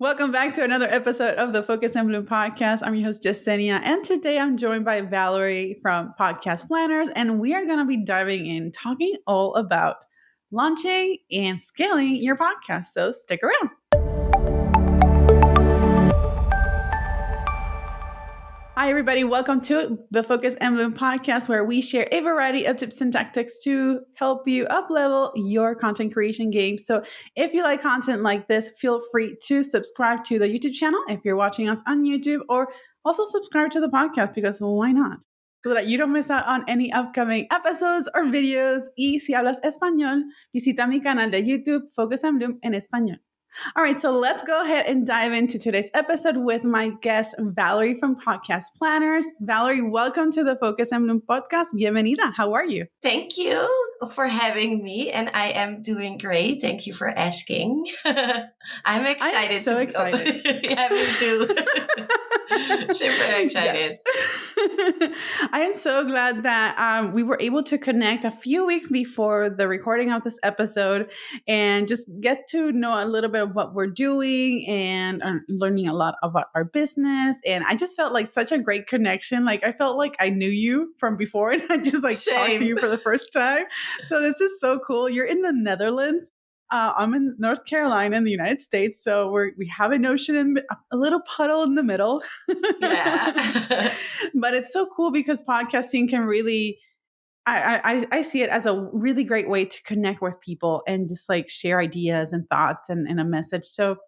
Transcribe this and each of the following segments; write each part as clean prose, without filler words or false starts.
Welcome back to another episode of the Focus and Bloom podcast. I'm your host, Jasenia, and today I'm joined by Valery from Podcast Planners, and we are going to be diving in, talking all about launching and scaling your podcast. So stick around. Hi, everybody. Welcome to the Focus and Bloom podcast, where we share a variety of tips and tactics to help you up-level your content creation game. So if you like content like this, feel free to subscribe to the YouTube channel if you're watching us on YouTube, or also subscribe to the podcast because why not? So that you don't miss out on any upcoming episodes or videos. Y si hablas español, visita mi canal de YouTube, Focus and Bloom en español. All right, so let's go ahead and dive into today's episode with my guest, Valery from Podcast Planners. Valery, welcome to the Focus and Bloom podcast. Bienvenida. How are you? Thank you for having me, and I am doing great. Thank you for asking. I'm excited. I'm so excited. Yeah, me too. Super excited. Yes. I am so glad that we were able to connect a few weeks before the recording of this episode and just get to know a little bit of what we're doing and learning a lot about our business. And I just felt like such a great connection. Like I felt like I knew you from before, and I just like talked to you for the first time. So this is so cool. You're in the Netherlands. I'm in North Carolina in the United States, so we have an ocean and a little puddle in the middle. Yeah. But it's so cool because podcasting can really, I see it as a really great way to connect with people and just like share ideas and thoughts and a message. So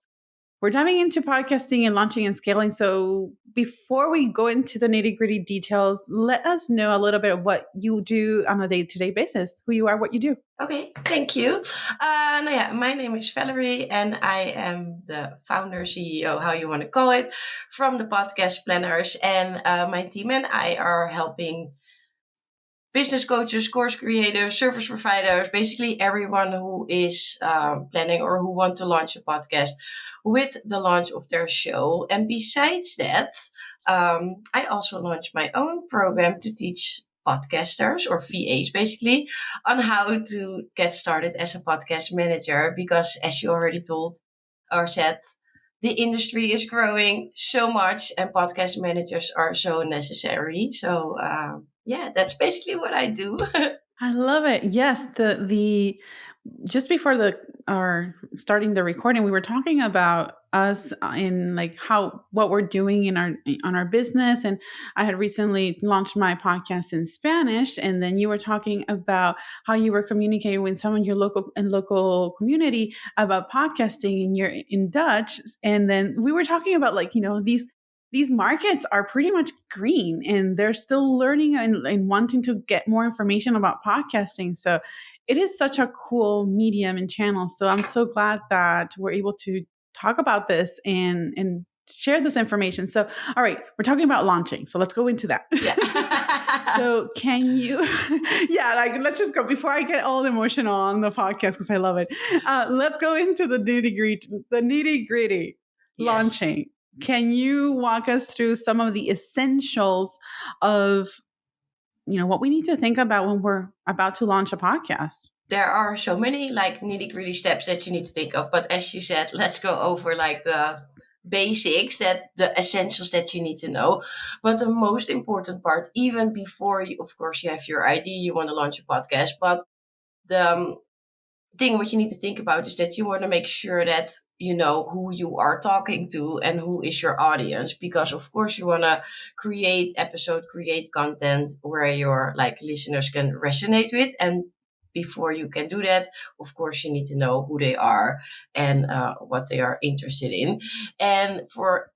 we're diving into podcasting and launching and scaling. So before we go into the nitty-gritty details, let us know a little bit of what you do on a day-to-day basis, who you are, what you do. Okay, thank you. My name is Valery, and I am the founder, CEO, how you want to call it, from the Podcast Planners. And my team and I are helping business coaches, course creators, service providers, basically everyone who is planning or who want to launch a podcast with the launch of their show. And besides that, I also launched my own program to teach podcasters or VAs basically on how to get started as a podcast manager, because as you already told or said, the industry is growing so much and podcast managers are so necessary. So that's basically what I do. I love it. Yes, the just before starting the recording, we were talking about us in like what we're doing in our business, and I had recently launched my podcast in Spanish, and then you were talking about how you were communicating with someone in your local community about podcasting in Dutch, and then we were talking about these markets are pretty much green and they're still learning and wanting to get more information about podcasting. So it is such a cool medium and channel. So I'm so glad that we're able to talk about this and share this information. So, all right, we're talking about launching. So let's go into that. Yeah. So can you, let's just go before I get all emotional on the podcast because I love it. Let's go into the nitty gritty launching. Can you walk us through some of the essentials of, what we need to think about when we're about to launch a podcast? There are so many nitty-gritty steps that you need to think of. But as you said, let's go over the basics, that the essentials that you need to know. But the most important part, even before you have your idea, you want to launch a podcast, but the thing what you need to think about is that you want to make sure that you know who you are talking to and who is your audience, because of course you want to create content where your listeners can resonate with. And before you can do that, of course you need to know who they are and what they are interested in. And for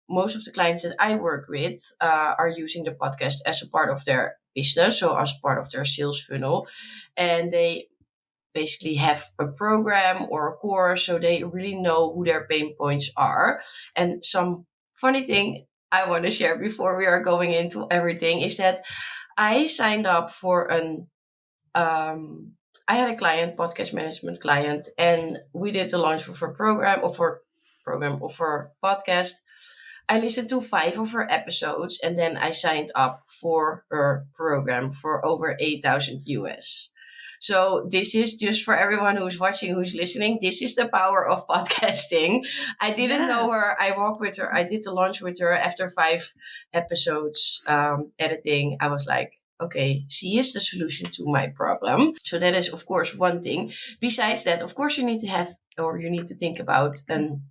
most of the clients that I work with are using the podcast as a part of their business, so as part of their sales funnel, and they basically have a program or a course, so they really know who their pain points are. And some funny thing I want to share before we are going into everything is that I signed up for I had a podcast management client, and we did the launch of her program of her podcast. I listened to 5 of her episodes, and then I signed up for her program for over $8,000 US. So this is just for everyone who's watching, who's listening. This is the power of podcasting. I didn't know Yes. her. I walked with her. I did the launch with her after 5 episodes editing. I was like, okay, she is the solution to my problem. So that is, of course, one thing. Besides that, of course, you need to have, or you need to think about an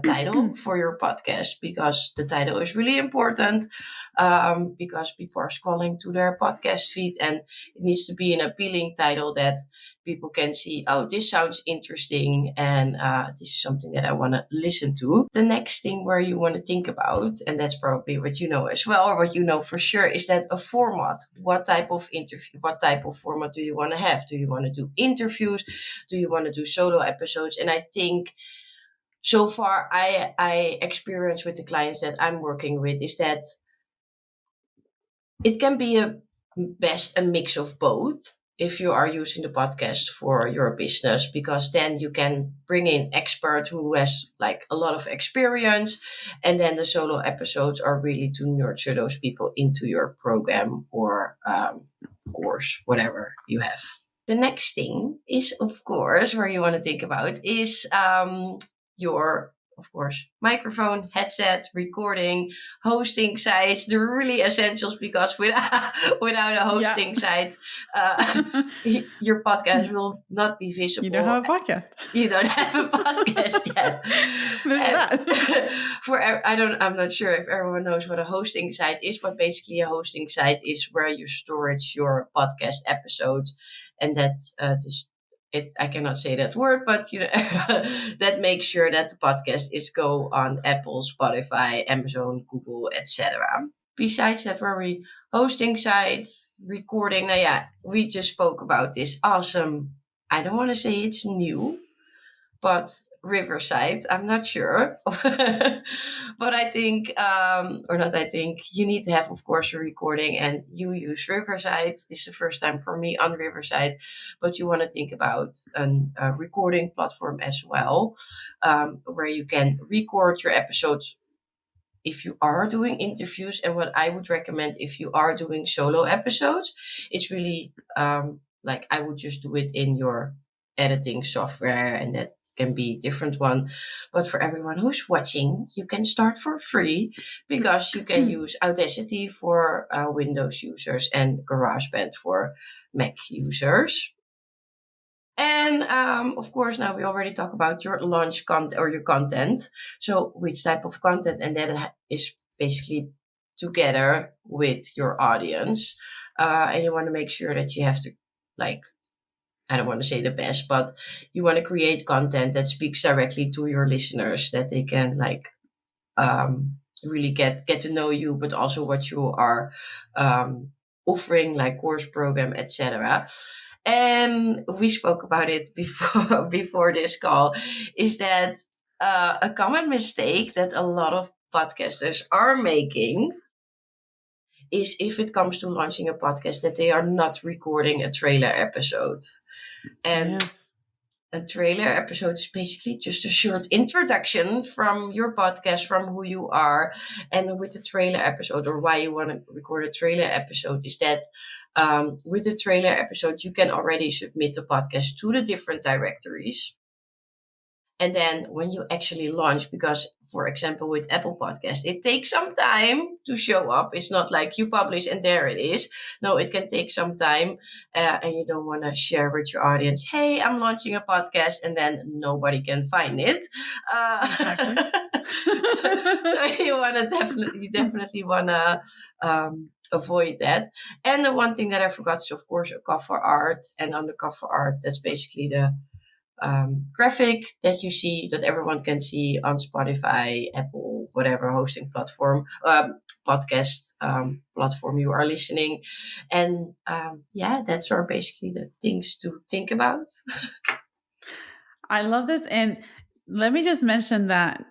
title for your podcast, because the title is really important, because people are scrolling to their podcast feed, and it needs to be an appealing title that people can see, oh, this sounds interesting, and this is something that I want to listen to. The next thing where you want to think about, and that's probably what you know as well, or what you know for sure, is that a format. What type of interview, what type of format do you want to have? Do you want to do interviews? Do you want to do solo episodes? And I think so far I experience with the clients that I'm working with is that it can be a mix of both if you are using the podcast for your business, because then you can bring in expert who has like a lot of experience, and then the solo episodes are really to nurture those people into your program or course, whatever you have. The next thing is, of course, where you want to think about is your, of course, microphone, headset, recording, hosting sites. They're really essentials, because without a Yeah. hosting site, your podcast will not be You don't visible. have a podcast. You don't have a podcast yet. There's And that. I'm not sure if everyone knows what a hosting site is, but basically a hosting site is where you storage your podcast episodes, and that's I cannot say that word, but that makes sure that the podcast is go on Apple, Spotify, Amazon, Google, etc. Besides that, where we hosting sites, recording. Now, yeah, we just spoke about this awesome. I don't want to say it's new, but Riverside, I'm not sure. But I think, or not, I think you need to have, of course, a recording, and you use Riverside. This is the first time for me on Riverside, but you want to think about a recording platform as well, where you can record your episodes if you are doing interviews. And what I would recommend if you are doing solo episodes, it's really like I would just do it in your editing software, and that can be different one. But for everyone who's watching, you can start for free, because you can use Audacity for Windows users and GarageBand for Mac users. And of course, now we already talk about your launch content or your content. So, which type of content, and that is basically together with your audience. And you want to make sure that you have to, like, I don't want to say the best, but you want to create content that speaks directly to your listeners, that they can like really get to know you, but also what you are offering, like course program, etc. And we spoke about it before before this call, is that a common mistake that a lot of podcasters are making is, if it comes to launching a podcast, that they are not recording a trailer episode. And Yes. a trailer episode is basically just a short introduction from your podcast, from who you are. And with the trailer episode, or why you want to record a trailer episode, is that with the trailer episode, you can already submit the podcast to the different directories. And then when you actually launch, because for example, with Apple Podcast, it takes some time to show up. It's not like you publish and there it is. No, it can take some time. And you don't want to share with your audience, hey, I'm launching a podcast, and then nobody can find it. Exactly. So you want to definitely want to avoid that. And the one thing that I forgot is, of course, a cover art. And on the cover art, that's basically the graphic that you see, that everyone can see on Spotify, Apple, whatever hosting platform, podcast platform you are listening. And yeah, that's are basically the things to think about. I love this. And let me just mention that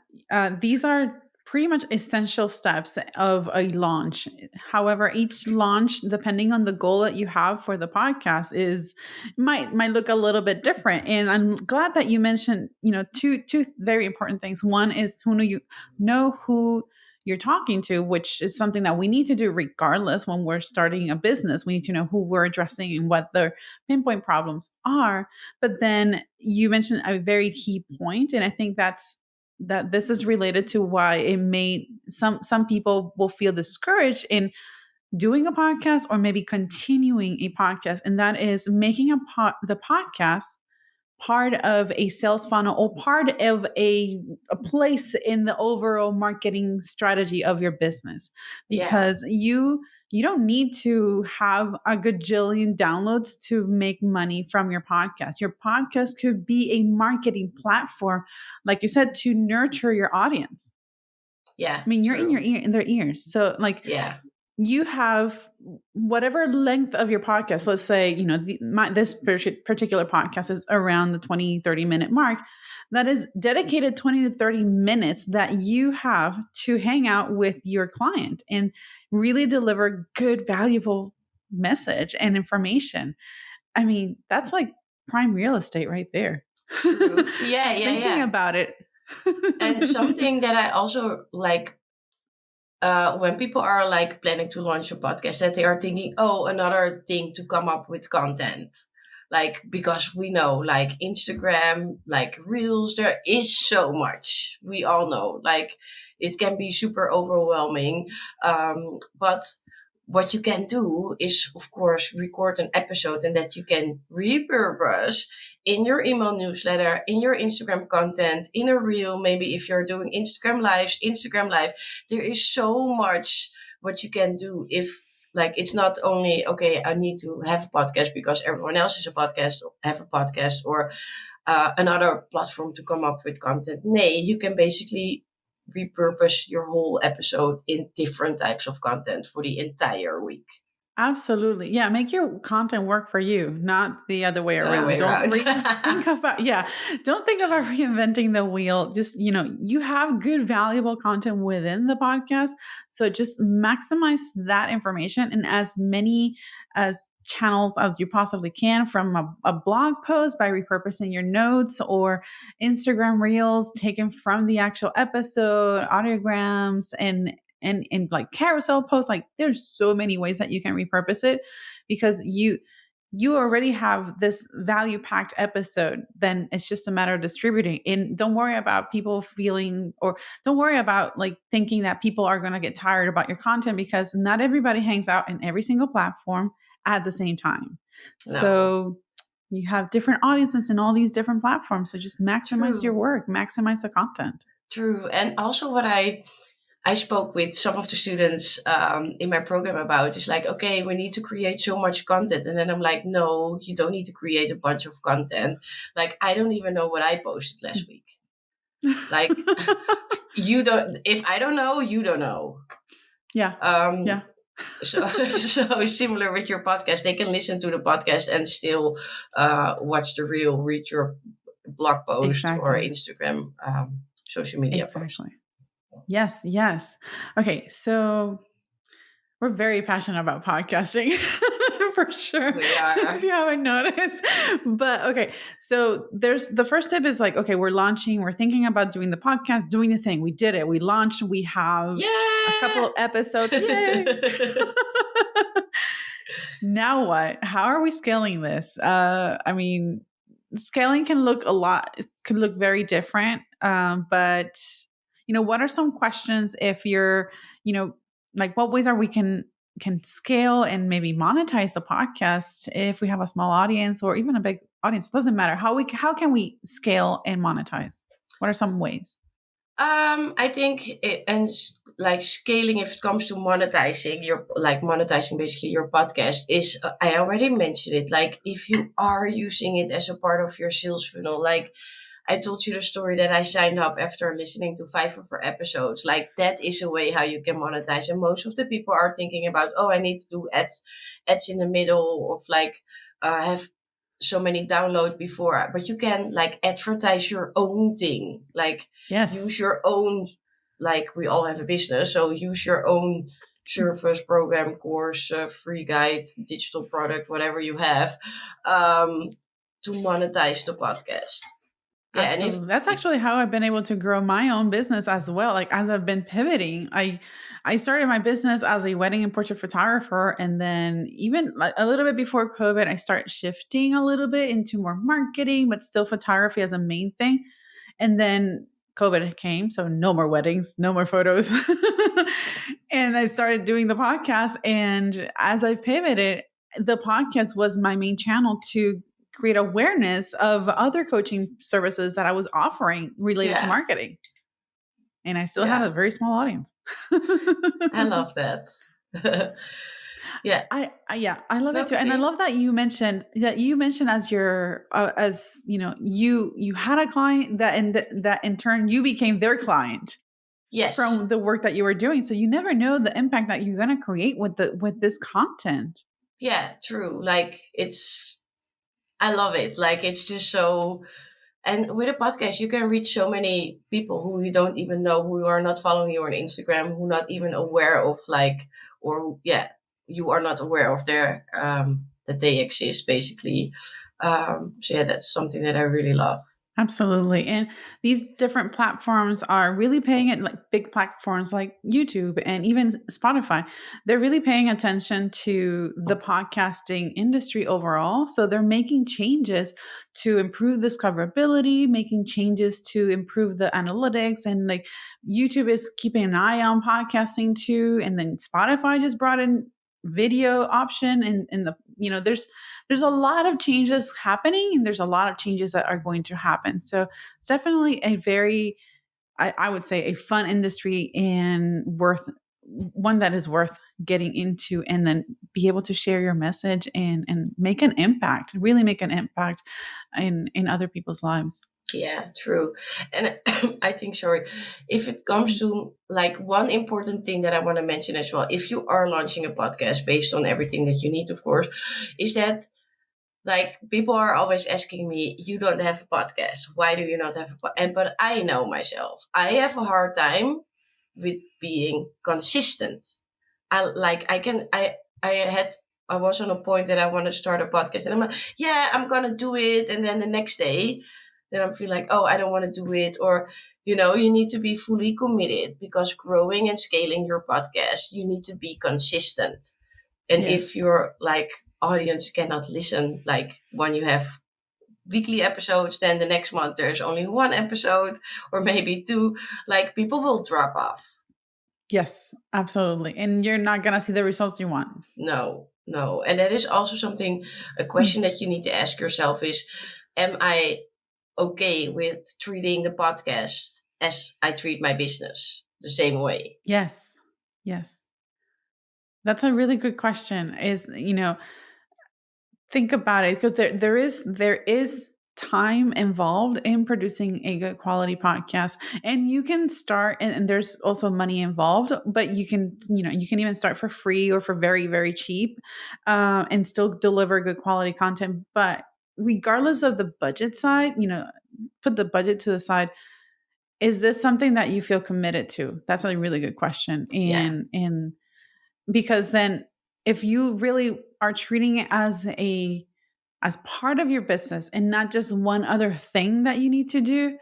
these are pretty much essential steps of a launch. However, each launch, depending on the goal that you have for the podcast, is might look a little bit different. And I'm glad that you mentioned, two very important things. One is who know who you're talking to, which is something that we need to do regardless when we're starting a business. We need to know who we're addressing and what their pinpoint problems are. But then you mentioned a very key point, and I think that this is related to why it made some people will feel discouraged in doing a podcast or maybe continuing a podcast, and that is making the podcast part of a sales funnel or part of a place in the overall marketing strategy of your business, Yeah. because you don't need to have a gajillion downloads to make money from your podcast. Your podcast could be a marketing platform, like you said, to nurture your audience. Yeah. I mean, you're in True. in their ears. So like Yeah. you have whatever length of your podcast. Let's say, this particular podcast is around the 20-30 minute mark. That is dedicated 20 to 30 minutes that you have to hang out with your client and really deliver good, valuable message and information. I mean, that's like prime real estate right there. True. Yeah. Just Yeah. thinking Yeah. about it. And something that I also like, when people are like planning to launch a podcast, that they are thinking, oh, another thing to come up with content. Like, because we know, like Instagram, like Reels, there is so much. We all know, like, it can be super overwhelming. But what you can do is, of course, record an episode and that you can repurpose in your email newsletter, in your Instagram content, in a reel. Maybe if you're doing Instagram live, there is so much what you can do. If like, it's not only, okay, I need to have a podcast because everyone else is a podcast, or have a podcast, or another platform to come up with content. Nay, you can basically repurpose your whole episode in different types of content for the entire week. Absolutely. Yeah, make your content work for you, not the other way The other around. way Don't around. think about don't think about reinventing the wheel. Just, you have good valuable content within the podcast, so just maximize that information in as many as channels as you possibly can, from a blog post by repurposing your notes, or Instagram reels taken from the actual episode, audiograms, and like carousel posts. Like, there's so many ways that you can repurpose it, because you already have this value packed episode. Then it's just a matter of distributing. And don't worry about people feeling, or don't worry about like thinking that people are going to get tired about your content, because not everybody hangs out in every single platform at the same time. No. So you have different audiences in all these different platforms, so just maximize your True. work, maximize the content. True. And also, what I spoke with some of the students in my program about is like, okay, we need to create so much content. And then I'm like, no, you don't need to create a bunch of content. Like, I don't even know what I posted last week. Like, you don't, if I don't know, you don't know. Yeah. Um, Yeah. so similar with your podcast, they can listen to the podcast and still watch the reel, read your blog post or Exactly. Instagram social media post. Exactly. Yes, yes. Okay, so we're very passionate about podcasting for sure. We If are. you haven't noticed. But okay, so there's the first step is like, okay, we're launching, we're thinking about doing the podcast, doing the thing. We did it. We launched, we have a couple Yeah. of episodes. Yay. Now what? How are we scaling this? I mean, scaling can look a lot, it could look very different. But what are some questions if you're, like, what ways are we can scale and maybe monetize the podcast if we have a small audience or even a big audience? It doesn't matter. How can we scale and monetize? What are some ways? I think like scaling, if it comes to monetizing monetizing basically your podcast, is I already mentioned it. Like, if you are using it as a part of your sales funnel, like I told you the story that I signed up after listening to 5 of our episodes. Like, that is a way how you can monetize. And most of the people are thinking about, oh, I need to do ads in the middle of like have so many download before. But you can like advertise your own thing. Like, Yes. use your own, like, we all have a business, so use your own service, program, course, free guide, digital product, whatever you have, to monetize the podcast. Yeah, and Absolutely. That's if actually how I've been able to grow my own business as well. Like as I've been pivoting, I started my business as a wedding and portrait photographer, and then even like a little bit before COVID, I started shifting a little bit into more marketing, but still photography as a main thing. And then COVID came, so no more weddings, no more photos. And I started doing the podcast, and as I pivoted, the podcast was my main channel to create awareness of other coaching services that I was offering related to yeah, marketing. And I still had yeah, a very small audience. I love that. Yeah, Yeah, I love it no, too, and I continue. love that you mentioned as your as you know you had a client that that in turn you became their client Yes. from the work that you were doing. So you never know the impact that you're going to create with the with this content. Yeah, true. Like it's I love it. Like it's just so and with a podcast you can reach so many people who you don't even know, who are not following you on Instagram, who not even aware of like or yeah, you are not aware of their that they exist basically. So yeah, that's something that I really love. Absolutely. And these different platforms are really paying it, like big platforms like YouTube and even Spotify. They're really paying attention to the podcasting industry overall. So they're making changes to improve discoverability, making changes to improve the analytics. And like YouTube is keeping an eye on podcasting too. And then Spotify just brought in video option and the there's a lot of changes happening and there's a lot of changes that are going to happen. So it's definitely a very, I would say, a fun industry and worth one that is worth getting into and then be able to share your message and make an impact, really make an impact in other people's lives. Yeah, true. And I think, sorry, if it comes to like one important thing that I want to mention as well, if you are launching a podcast based on everything that you need, of course, is that like people are always asking me, you don't have a podcast. Why do you not have a podcast? And but I know myself. I have a hard time with being consistent. I had I was on a point that I want to start a podcast and I'm like, yeah, I'm gonna do it. And then the next day, then I'm feel like, oh, I don't want to do it. Or, you need to be fully committed because growing and scaling your podcast, you need to be consistent. And if Yes. your like audience cannot listen, like when you have weekly episodes, then the next month there's only one episode or maybe two, like people will drop off. Yes, absolutely. And you're not going to see the results you want. No, no. And that is also something, a question that you need to ask yourself is, am I okay with treating the podcast as I treat my business the same way? Yes. Yes. That's a really good question. Think about it because there is time involved in producing a good quality podcast, and you can start and there's also money involved, but you can even start for free or for very very cheap, and still deliver good quality content. But regardless of the budget side, put the budget to the side. Is this something that you feel committed to? That's a really good question, Yeah. and because then if you really are treating it as part of your business and not just one other thing that you need to do,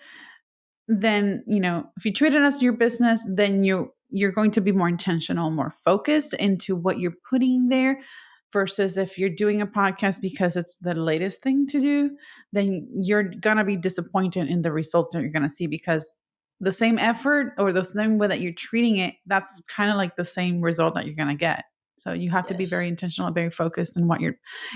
then if you treat it as your business, then you're going to be more intentional, more focused into what you're putting there, versus if you're doing a podcast because it's the latest thing to do, then you're going to be disappointed in the results that you're going to see, because the same effort or the same way that you're treating it, that's kind of like the same result that you're going to get. So you have to be very Yes. intentional and very focused in what you're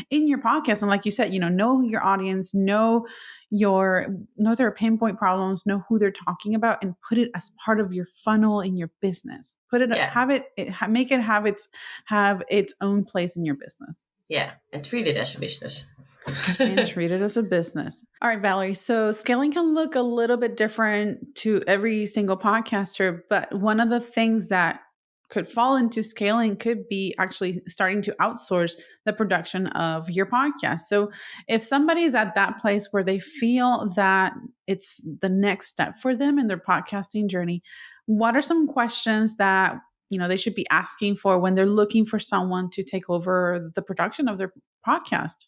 in your podcast. And like you said, know your audience, know their pinpoint problems, know who they're talking about, and put it as part of your funnel in your business. Put it, Yeah. make it have its own place in your business. Yeah. And treat it as a business. And treat it as a business. All right, Valerie. So scaling can look a little bit different to every single podcaster, but one of the things that could fall into scaling could be actually starting to outsource the production of your podcast. So if somebody is at that place where they feel that it's the next step for them in their podcasting journey, what are some questions that they should be asking for when they're looking for someone to take over the production of their podcast?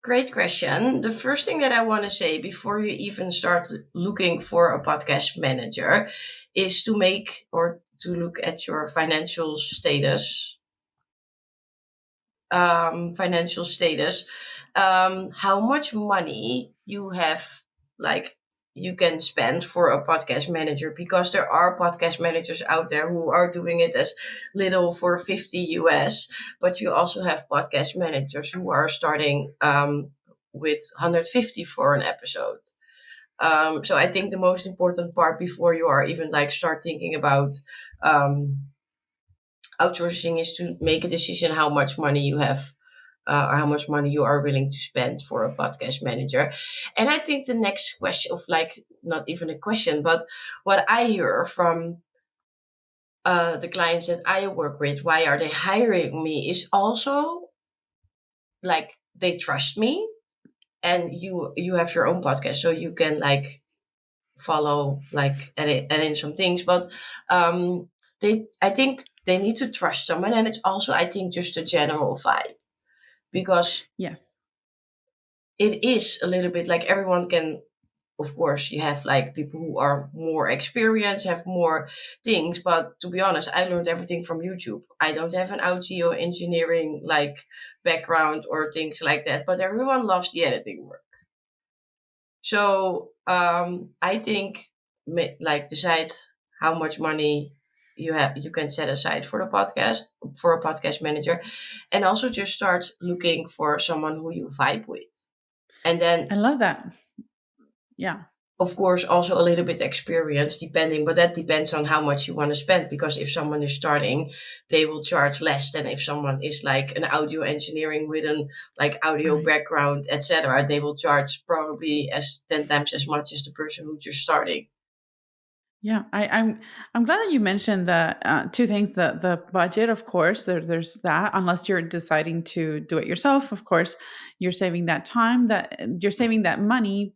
Great question. The first thing that I want to say before you even start looking for a podcast manager is to make or to look at your financial status. Financial status, how much money you have, like you can spend for a podcast manager, because there are podcast managers out there who are doing it as little for 50 US, but you also have podcast managers who are starting with 150 for an episode. So I think the most important part before you are even like start thinking about outsourcing is to make a decision how much money you have, or how much money you are willing to spend for a podcast manager. And I think the next question of like, not even a question, but what I hear from the clients that I work with, why are they hiring me, is also like they trust me, and you have your own podcast, so you can like follow, like edit in some things, but they, I think they need to trust someone, and it's also, I think, just a general vibe, because Yes. it is a little bit like everyone can, of course you have like people who are more experienced, have more things, but to be honest, I learned everything from YouTube. I don't have an audio engineering like background or things like that, but everyone loves the editing work. So I think like decide how much money you can set aside for the podcast, for a podcast manager, and also just start looking for someone who you vibe with. And I then, love that. Yeah. of course, also a little bit experience depending, but that depends on how much you want to spend. Because if someone is starting, they will charge less than if someone is like an audio engineering with an like audio Right. background, etc. They will charge probably as 10 times as much as the person who's just starting. Yeah, I'm glad that you mentioned the two things. The budget, of course, there's that. Unless you're deciding to do it yourself, of course, you're saving that time. That you're saving that money.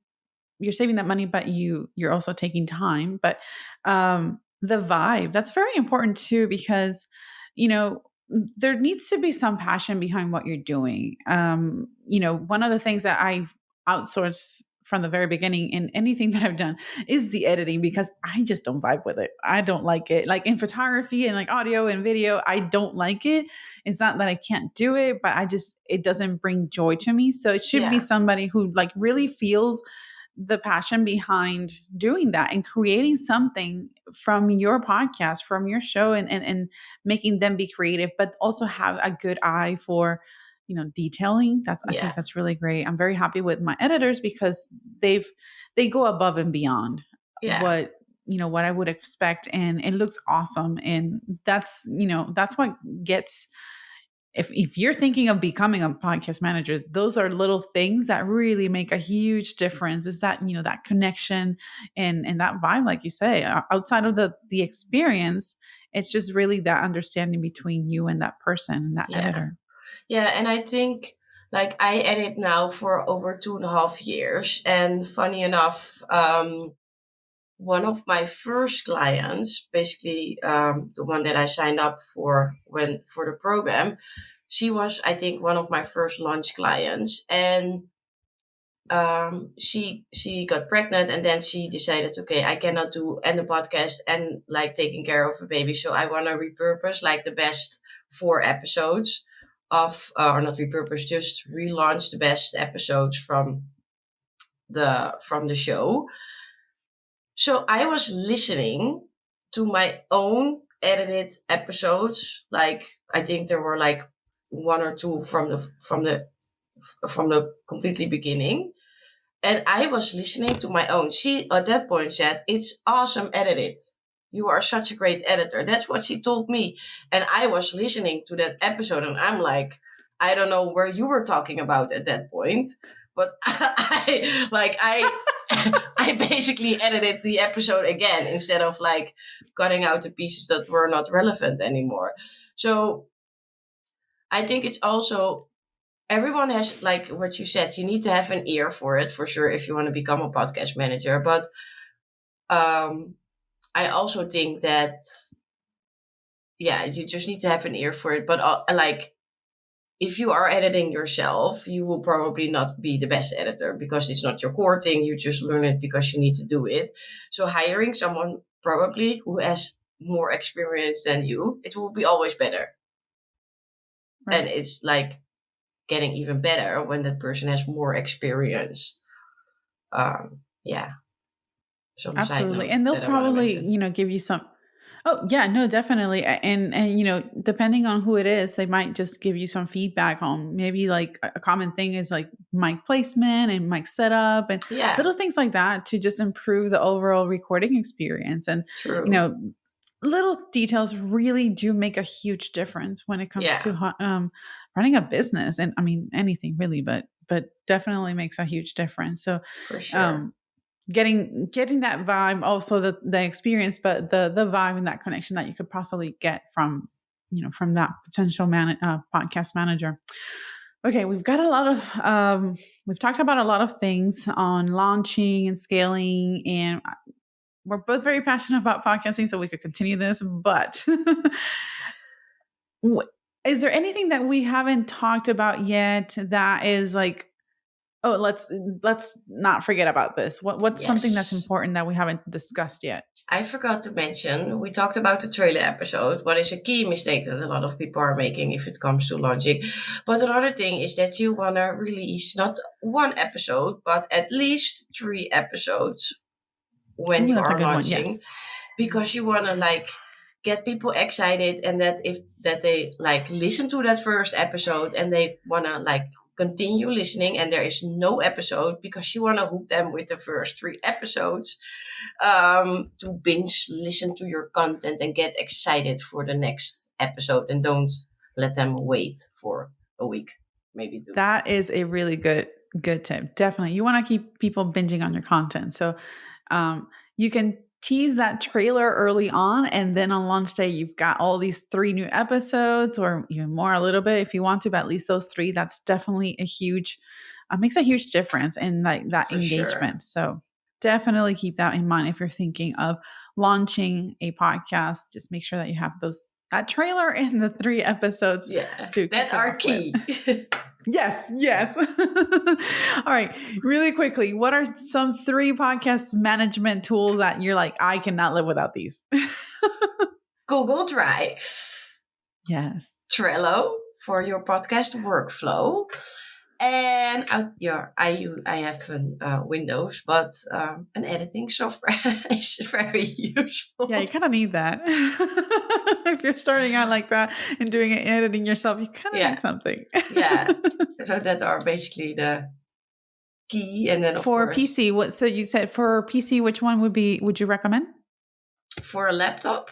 You're saving that money, but you're also taking time. But the vibe, that's very important too, because you know there needs to be some passion behind what you're doing. One of the things that I've outsourced from the very beginning in anything that I've done is the editing, because I just don't vibe with it. I don't like it. Like in photography and like audio and video, I don't like it. It's not that I can't do it, but it doesn't bring joy to me. So it should be Yeah, somebody who like really feels the passion behind doing that and creating something from your podcast, from your show, and making them be creative, but also have a good eye for detailing. I think yeah, that's really great. I'm very happy with my editors because they go above and beyond yeah, what I would expect, and it looks awesome. And that's what gets, if you're thinking of becoming a podcast manager, those are little things that really make a huge difference. Is that that connection and that vibe, like you say, outside of the experience, it's just really that understanding between you and that person and that yeah, editor. yeah. And I think like I edit now for over 2.5 years, and funny enough, one of my first clients, basically the one that I signed up for when for the program, she was, I think, one of my first launch clients. And she got pregnant, and then she decided, okay, I cannot do and the podcast and like taking care of a baby, so I want to repurpose like the best 4 episodes of, or not repurpose, just relaunch the best episodes from the show. So I was listening to my own edited episodes. Like I think there were like one or two from the completely beginning. And I was listening to my own. She at that point said, "It's awesome edited. You are such a great editor." That's what she told me. And I was listening to that episode, and I'm like, I don't know where you were talking about at that point, but I basically edited the episode again instead of like cutting out the pieces that were not relevant anymore. So I think it's also, everyone has, like what you said, you need to have an ear for it for sure if you want to become a podcast manager. But um, I also think that, yeah, you just need to have an ear for it. But like if you are editing yourself, you will probably not be the best editor because it's not your core thing. You just learn it because you need to do it. So hiring someone probably who has more experience than you, it will be always better. Right. And it's like getting even better when that person has more experience. Yeah. Some side Absolutely. notes And they'll that I want to probably, mention. give you some. Oh, yeah, no, definitely. And depending on who it is, they might just give you some feedback on maybe like a common thing is like mic placement and mic setup and Yeah, little things like that to just improve the overall recording experience. And, you true. know, little details really do make a huge difference when it comes to Yeah, running a business. And I mean, anything really, but definitely makes a huge difference. So, for sure. um, getting that vibe, also the experience, but the vibe and that connection that you could possibly get from from that potential podcast manager. Okay, we've got a lot of we've talked about a lot of things on launching and scaling, and we're both very passionate about podcasting, so we could continue this. But is there anything that we haven't talked about yet that is like, oh, let's not forget about this. What's something that's Yes. important that we haven't discussed yet? I forgot to mention, we talked about the trailer episode. What is a key mistake that a lot of people are making if it comes to launching? But another thing is that you want to release not one episode, but at least 3 episodes when Oh, you that's a are good one. launching, Yes. because you want to like get people excited, and that they like listen to that first episode and they want to like continue listening, and there is no episode because you want to hook them with the first 3 episodes, to binge listen to your content and get excited for the next episode, and don't let them wait for a week, maybe 2. That is a really good tip. Definitely. You want to keep people binging on your content. So you can tease that trailer early on, and then on launch day you've got all these 3 new episodes, or even more a little bit if you want to, but at least those 3. That's definitely a huge makes a huge difference in like that For sure. engagement. So definitely keep that in mind if you're thinking of launching a podcast. Just make sure that you have that trailer and the 3 episodes Yeah, to that kick it are off with. key. Yes, yes. All right, really quickly, what are some 3 podcast management tools that you're like, I cannot live without these? Google Drive, Yes. Trello for your podcast workflow, and I have an Windows, but an editing software is very Yeah, you useful. kind of need that. If you're starting out like that and doing it editing yourself, you kind of need Yeah, something. yeah. So that are basically the key, and then of For course PC, so you said for PC, which one would you recommend? for a laptop,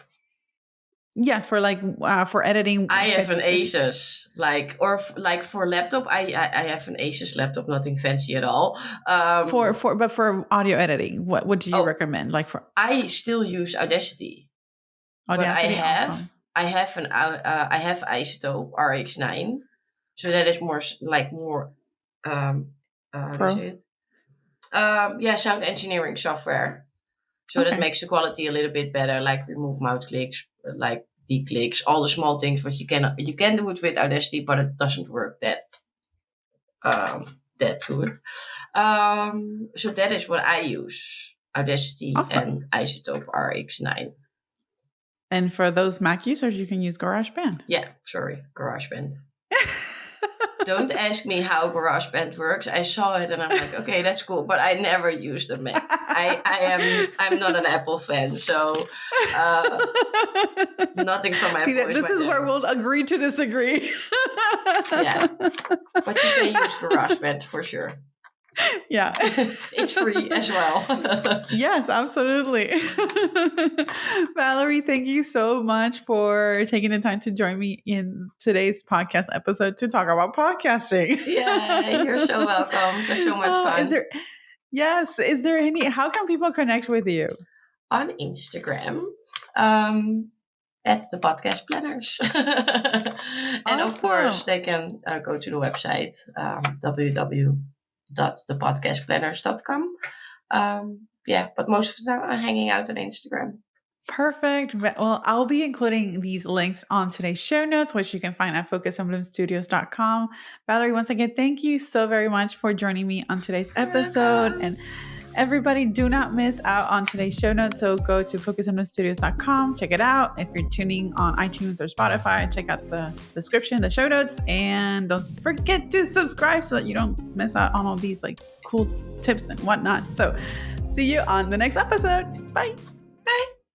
Yeah, for like for editing I if have an it's if Asus, like, or like for laptop, I have an Asus laptop, nothing fancy at all. but for audio editing, what do you Oh, recommend? Like for I still use Audacity, but Audacity, awesome. I have Isotope RX9, so that is more how do you say Pro. it? Yeah, sound engineering software. So that Okay. makes the quality a little bit better, like remove mouth clicks, like declicks, all the small things. But you can do it with Audacity, but it doesn't work that good. So that is what I use: Audacity Awesome. and Isotope RX9. And for those Mac users, you can use GarageBand. Yeah, sorry, GarageBand. Don't ask me how GarageBand works. I saw it and I'm like, okay, that's cool, but I never used a Mac. I'm not an Apple fan, so nothing from See Apple that is this my is where jam. we'll agree to disagree. Yeah, but you can use GarageBand for sure. Yeah. It's free as well. Yes, absolutely. Valerie, thank you so much for taking the time to join me in today's podcast episode to talk about podcasting. Yeah, you're so welcome. It was so much Oh, fun. is there how can people connect with you? On Instagram, at the podcast planners. And of course, Awesome. they can go to the website, www.thepodcastplanners.com. Yeah, but most of the time I'm hanging out on Instagram. Perfect. Well, I'll be including these links on today's show notes, which you can find at focusandbloomstudios.com. Valerie, once again, thank you so very much for joining me on today's You're episode. welcome. And everybody, do not miss out on today's show notes. So go to focusandbloomstudios.com, check it out. If you're tuning on iTunes or Spotify, check out the description, the show notes, and don't forget to subscribe so that you don't miss out on all these like cool tips and whatnot. So see you on the next episode. Bye. Bye.